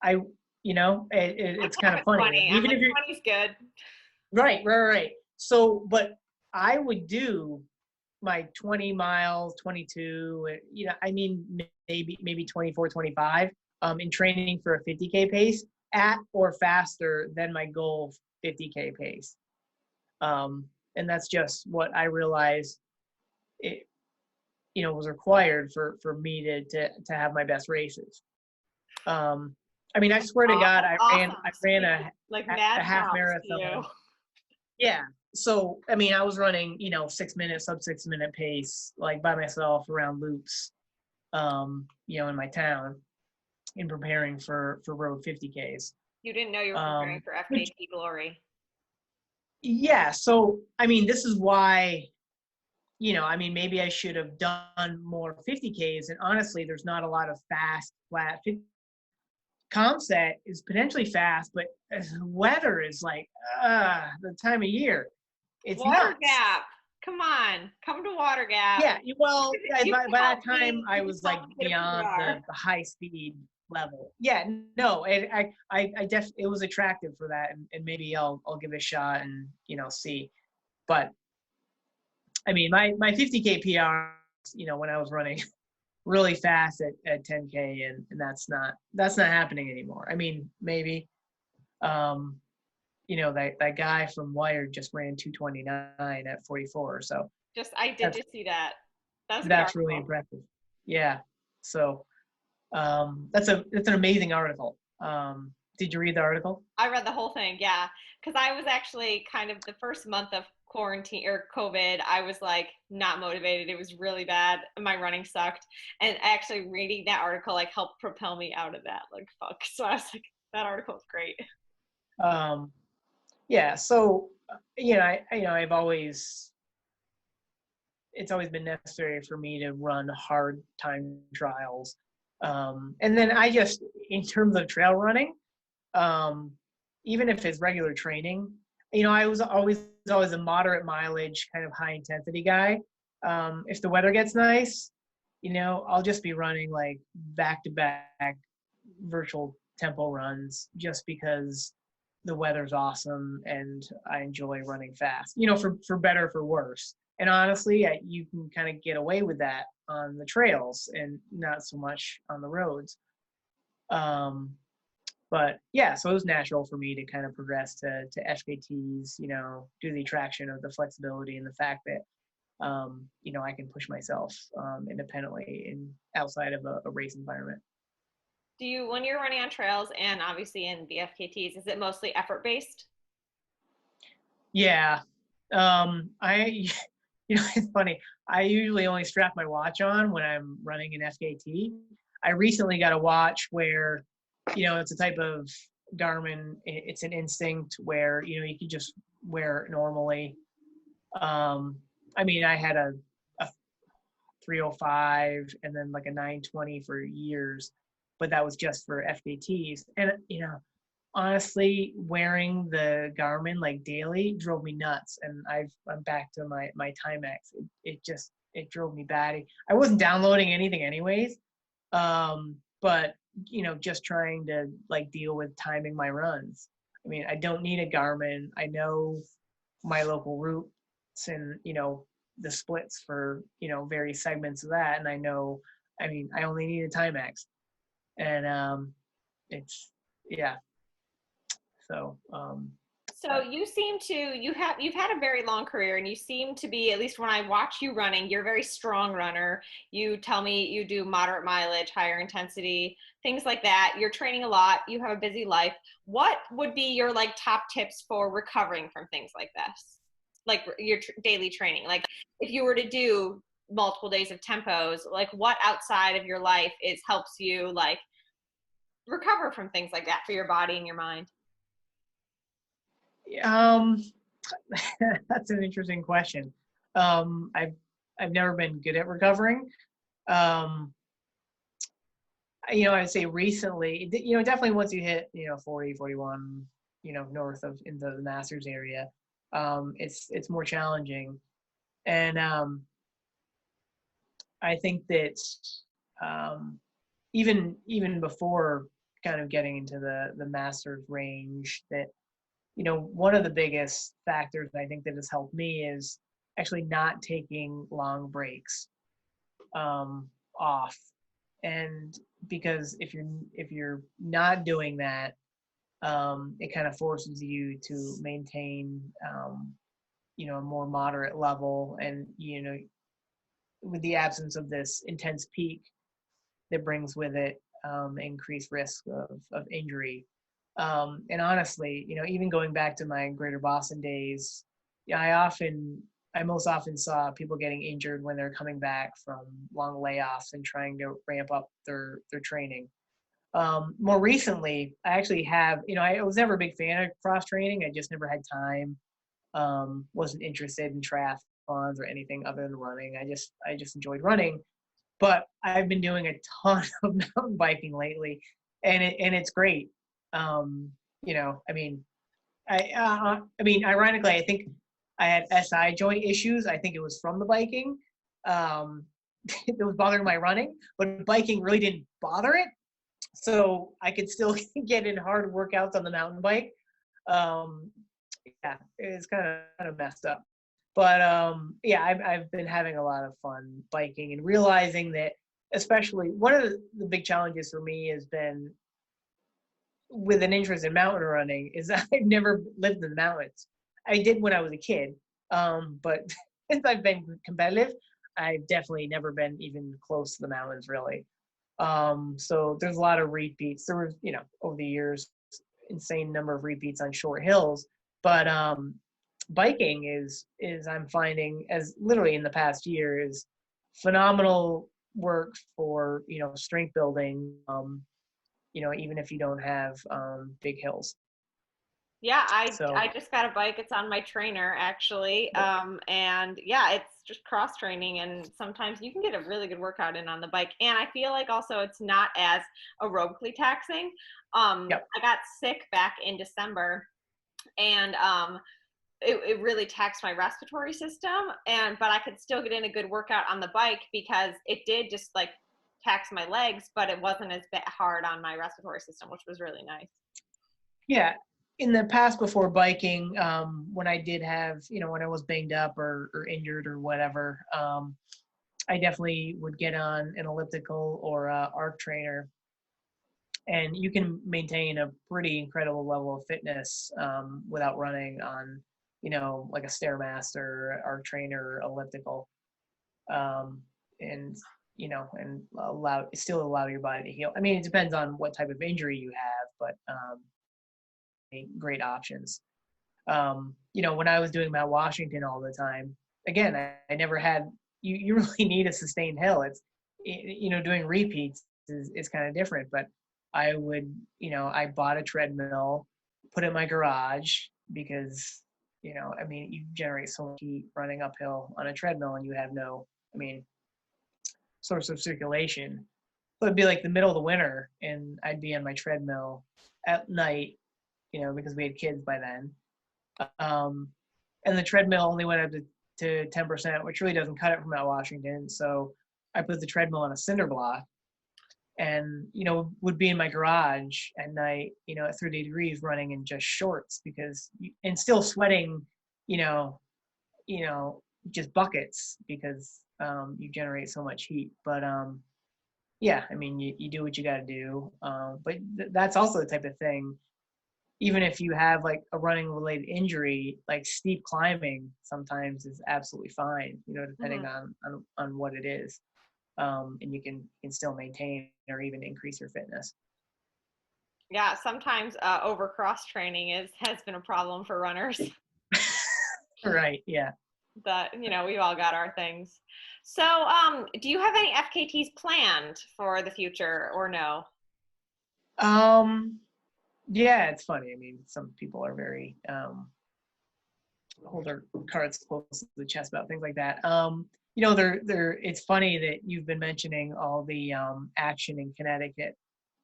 I you know, it's kind of funny. 20. Even I'm if you're 20's good. right. So, but I would do my 20 miles, 22, you know, I mean, maybe 24, 25, in training for a 50K pace at or faster than my goal 50K pace. And that's just what I realized it, you know, was required for me to have my best races. I mean, I swear to God, I ran a like mad half props to marathon. you. Yeah. So, I mean, I was running, you know, 6 minutes, sub 6 minute pace, like by myself around loops, you know, in my town in preparing for road 50Ks. You didn't know you were preparing for Which, FKT glory. yeah. So, I mean, this is why, you know, I mean, maybe I should have done more 50Ks. And honestly, there's not a lot of fast, flat 50. Comset is potentially fast, but weather is like, the time of year. It's Water nuts. Gap. Come on. Come to Water Gap. Yeah, well, by that help time, me- I you was can like help me get a beyond PR. the high speed level. Yeah, no, I definitely, it was attractive for that, and maybe I'll give it a shot and, you know, see. But I mean, my 50K PR, you know, when I was running really fast at 10K, and that's not happening anymore. I mean, maybe, you know, that guy from Wired just ran 229 at 44, so I did just see that. That's a good that's really article. impressive. Yeah. So that's an amazing article. Did you read the article? I read the whole thing, yeah. Because I was actually kind of the first month of quarantine or COVID, I was like not motivated. It was really bad. My running sucked. And actually reading that article like helped propel me out of that. Like fuck. So I was like, that article is great. Yeah. So you know, it's always been necessary for me to run hard time trials. And then I just, in terms of trail running, even if it's regular training, you know, I was always a moderate mileage, kind of high intensity guy. If the weather gets nice, you know, I'll just be running like back to back virtual tempo runs just because the weather's awesome and I enjoy running fast, you know, for better, for worse. And honestly, you can kind of get away with that on the trails and not so much on the roads. But yeah, so it was natural for me to kind of progress to FKTs, you know, do the attraction of the flexibility and the fact that, you know, I can push myself independently and outside of a race environment. Do you, when you're running on trails and obviously in the FKTs, is it mostly effort based? Yeah. You know, it's funny. I usually only strap my watch on when I'm running an FKT. I recently got a watch where, you know, it's a type of Garmin. It's an Instinct where, you know, you can just wear it normally. I mean, I had a 305 and then like a 920 for years, but that was just for FKTs. And, you know, honestly, wearing the Garmin like daily drove me nuts, and I'm back to my Timex. It drove me batty. I wasn't downloading anything anyways, but you know, just trying to like deal with timing my runs. I mean, I don't need a Garmin. I know my local routes and, you know, the splits for, you know, various segments of that, and I know. I mean, I only need a Timex, and it's yeah. So, So you seem to, you've had a very long career and you seem to be, at least when I watch you running, you're a very strong runner. You tell me you do moderate mileage, higher intensity, things like that. You're training a lot. You have a busy life. What would be your like top tips for recovering from things like this? Like your daily training? Like if you were to do multiple days of tempos, like what outside of your life helps you like recover from things like that for your body and your mind? Um, that's an interesting question. I've never been good at recovering. Um, I'd say recently, definitely once you hit, 40, 41, north of into the Masters area, it's more challenging. And I think that even before kind of getting into the Masters range, that one of the biggest factors I think that has helped me is actually not taking long breaks off. And because if you're not doing that, it kind of forces you to maintain a more moderate level, and with the absence of this intense peak that brings with it increased risk of injury. And honestly, even going back to my Greater Boston days, I most often saw people getting injured when they're coming back from long layoffs and trying to ramp up their training. More recently, I actually have, I was never a big fan of cross training. I just never had time. Wasn't interested in triathlons or anything other than running. I just enjoyed running. But I've been doing a ton of mountain biking lately, and it's great. Ironically, I think I had SI joint issues. I think it was from the biking. It was bothering my running, but biking really didn't bother it. So I could still get in hard workouts on the mountain bike. Yeah, it's kind of messed up. But yeah, I've been having a lot of fun biking and realizing that, especially one of the big challenges for me has been with an interest in mountain running is that I've never lived in the mountains. I did when I was a kid, but since I've been competitive, I've definitely never been even close to the mountains really. So there's a lot of repeats. There was, over the years, insane number of repeats on short hills, but biking is I'm finding, as literally in the past year, is phenomenal work for strength building. Even if you don't have big hills. Yeah, So I just got a bike. It's on my trainer actually. And yeah, it's just cross training, and sometimes you can get a really good workout in on the bike. And I feel like also it's not as aerobically taxing. yep. I got sick back in December, and it really taxed my respiratory system, but I could still get in a good workout on the bike because it did just like tax my legs, but it wasn't as hard on my respiratory system, which was really nice. Yeah. In the past before biking, when I did have, when I was banged up or injured or whatever, I definitely would get on an elliptical or a arc trainer, and you can maintain a pretty incredible level of fitness without running on, like a Stairmaster, arc trainer, or elliptical, and and still allow your body to heal. I mean, it depends on what type of injury you have, but great options. When I was doing Mount Washington all the time, again, I never had, you really need a sustained hill. Doing repeats is kind of different, but I would, I bought a treadmill, put it in my garage because, you generate so much heat running uphill on a treadmill and you have no, source of circulation. So it'd be like the middle of the winter and I'd be on my treadmill at night, because we had kids by then. And the treadmill only went up to 10%, which really doesn't cut it from Mount Washington. So I put the treadmill on a cinder block and, would be in my garage at night, at 30 degrees running in just shorts and still sweating, just buckets because you generate so much heat. But yeah, you do what you got to do. But that's also the type of thing, even if you have like a running related injury, like steep climbing sometimes is absolutely fine, depending on what it is. And you can still maintain or even increase your fitness. Yeah, sometimes over cross training has been a problem for runners. Right. Yeah. But we've all got our things. So, do you have any FKTs planned for the future or no? Yeah, it's funny. I mean, some people are very hold their cards close to the chest about things like that. They're it's funny that you've been mentioning all the action in Connecticut.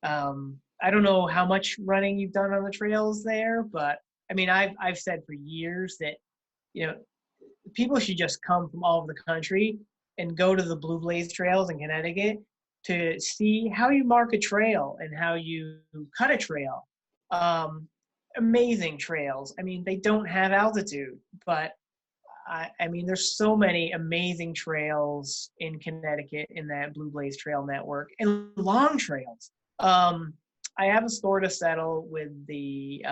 I don't know how much running you've done on the trails there, but I mean, I've said for years that, you know, people should just come from all over the country and go to the Blue Blaze trails in Connecticut to see how you mark a trail and how you cut a trail. Amazing trails. I mean, they don't have altitude, but I mean, there's so many amazing trails in Connecticut in that Blue Blaze Trail network and long trails. I have a score to settle with the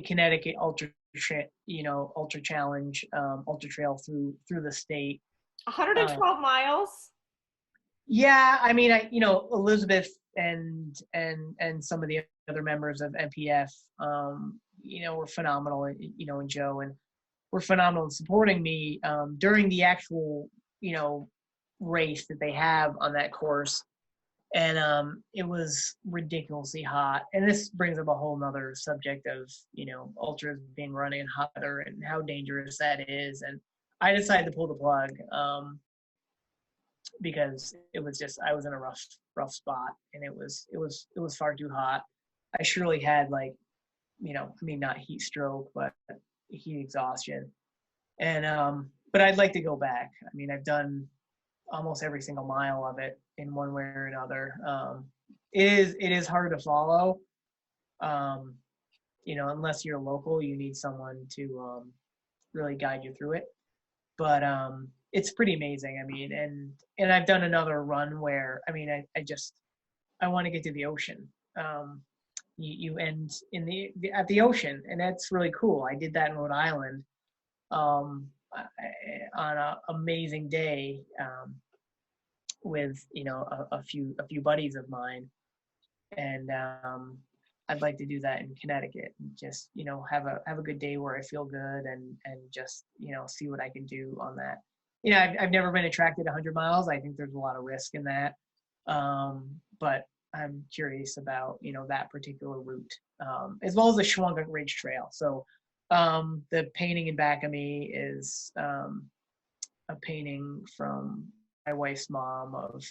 Connecticut Ultra Challenge, Ultra Trail through the state. 112 miles. Yeah, I mean, Elizabeth and some of the other members of MPF, were phenomenal, and Joe, and were phenomenal in supporting me during the actual, race that they have on that course. And it was ridiculously hot. And this brings up a whole nother subject of, ultras being running hotter and how dangerous that is. And I decided to pull the plug because it was just, I was in a rough spot, and it was far too hot. I surely had not heat stroke, but heat exhaustion. And but I'd like to go back. I mean, I've done almost every single mile of it in one way or another. It is hard to follow. Unless you're local, you need someone to really guide you through it. But it's pretty amazing. I mean, and I've done another run where, I mean, I want to get to the ocean. You end at the ocean, and that's really cool. I did that in Rhode Island on an amazing day with a few buddies of mine, and I'd like to do that in Connecticut and just have a good day where I feel good and just see what I can do on that. I've never been attracted to 100 miles. I think there's a lot of risk in that, but I'm curious about that particular route, as well as the Schwungert Ridge Trail. So the painting in back of me is a painting from my wife's mom of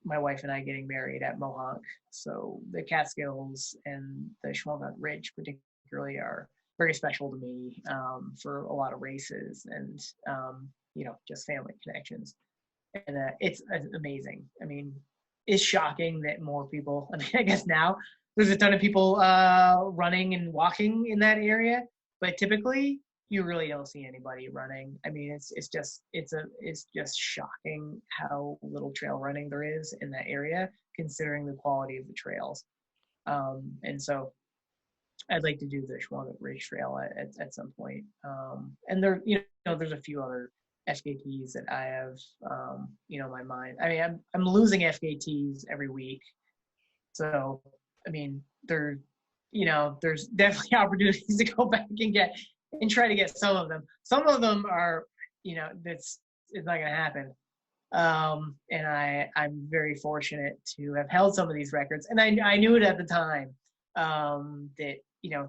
my wife and I getting married at Mohonk. So the Catskills and the Schwungert Ridge particularly are very special to me for a lot of races and just family connections. And it's amazing. I mean, it's shocking that more people, I mean, I guess now there's a ton of people running and walking in that area, but typically you really don't see anybody running. I mean, it's just shocking how little trail running there is in that area, considering the quality of the trails. And so I'd like to do the Schwungert Ridge Trail at some point. And there, there's a few other FKTs that I have, my mind. I mean, I'm losing FKTs every week. So, I mean, there's definitely opportunities to go back and try to get some of them. Some of them are, it's not going to happen. And I'm very fortunate to have held some of these records. And I knew it at the time that,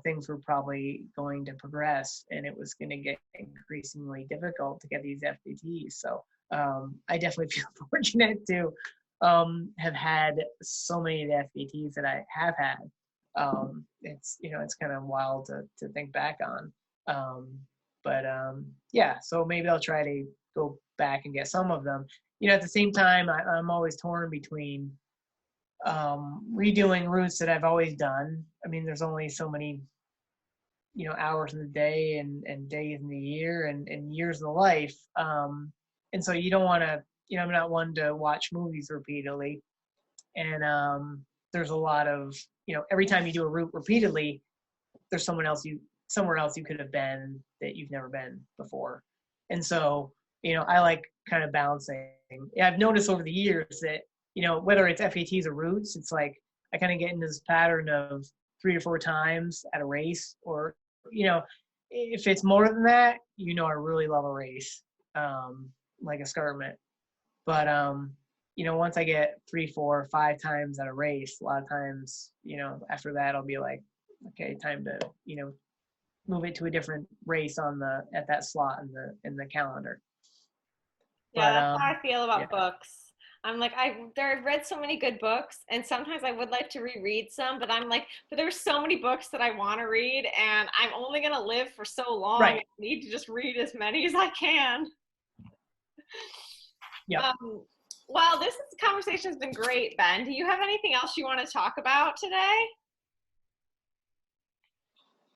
things were probably going to progress and it was going to get increasingly difficult to get these FKTs. So I definitely feel fortunate to have had so many of the FKTs that I have had. It's kind of wild to think back on. Yeah, so maybe I'll try to go back and get some of them. At the same time, I'm always torn between redoing routes that I've always done. I mean, there's only so many, hours in the day and days in the year and years of life. And so you don't want to, I'm not one to watch movies repeatedly. And there's a lot of, every time you do a route repeatedly, there's somewhere else you could have been that you've never been before. And so, I like kind of balancing. I've noticed over the years that, whether it's FKTs or routes, it's like I kind of get into this pattern of 3 or 4 times at a race, or, if it's more than that, I really love a race. like escarpment. But once I get 3, 4, 5 times at a race, a lot of times, after that I'll be like, okay, time to, move it to a different race at that slot in the calendar. Yeah, But that's how I feel about yeah. books. I'm like, I've read so many good books, and sometimes I would like to reread some, but I'm like, but there's so many books that I want to read, and I'm only gonna live for so long. Right. I need to just read as many as I can. Yep. Well, this conversation has been great, Ben. Do you have anything else you want to talk about today?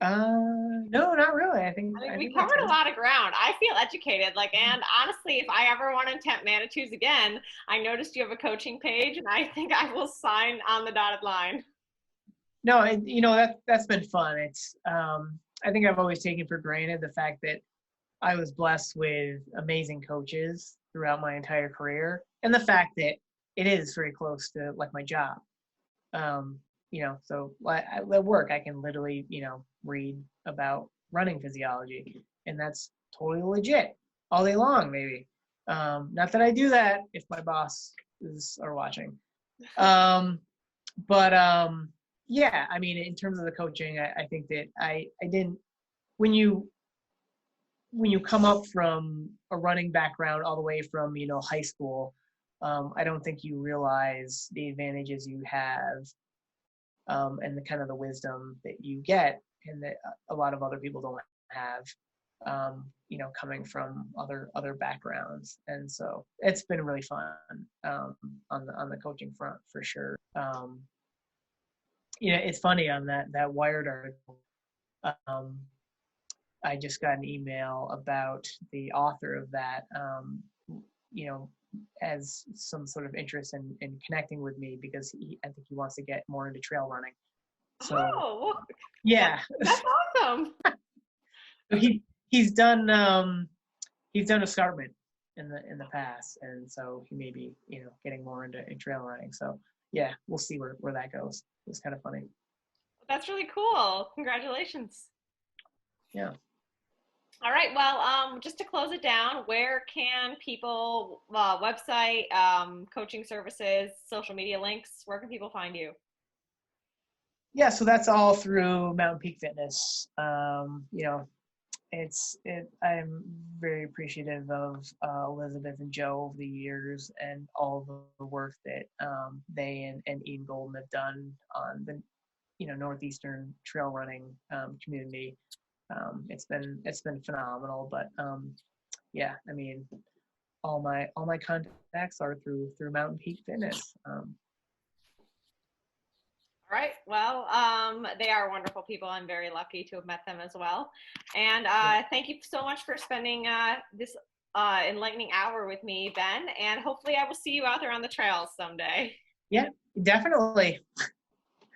No, not really. I think We that's covered a good. lot of ground. I feel educated. And honestly, if I ever want to attempt Manitous again, I noticed you have a coaching page, and I think I will sign on the dotted line. No, that's been fun. It's I think I've always taken for granted the fact that I was blessed with amazing coaches throughout my entire career, and the fact that it is very close to like my job. So at work I can literally, read about running physiology, and that's totally legit all day long, maybe. Not that I do that if my boss are watching. Yeah, I mean, in terms of the coaching, I think that I didn't, when you come up from a running background all the way from, high school, I don't think you realize the advantages you have, and the kind of the wisdom that you get, and that a lot of other people don't have, coming from other backgrounds. And so it's been really fun, on the coaching front for sure. It's funny on that Wired article. I just got an email about the author of that, as some sort of interest in connecting with me, because I think he wants to get more into trail running. So, yeah, that's awesome. he's done escarpment in the past, and so he may be getting more into trail running. So yeah, we'll see where that goes. It's kind of funny. That's really cool. Congratulations. Yeah. All right. Well, just to close it down, where can people, website, coaching services, social media links, where can people find you? Yeah, so that's all through Mountain Peak Fitness. I'm very appreciative of Elizabeth and Joe over the years, and all the work that they and Ian Golden have done on the northeastern trail running community. It's been phenomenal. But yeah, I mean, all my contacts are through Mountain Peak Fitness. All right. Well, they are wonderful people. I'm very lucky to have met them as well. And thank you so much for spending this enlightening hour with me, Ben. And hopefully I will see you out there on the trails someday. Yeah, definitely.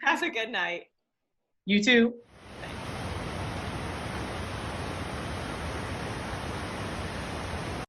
Have a good night. You too.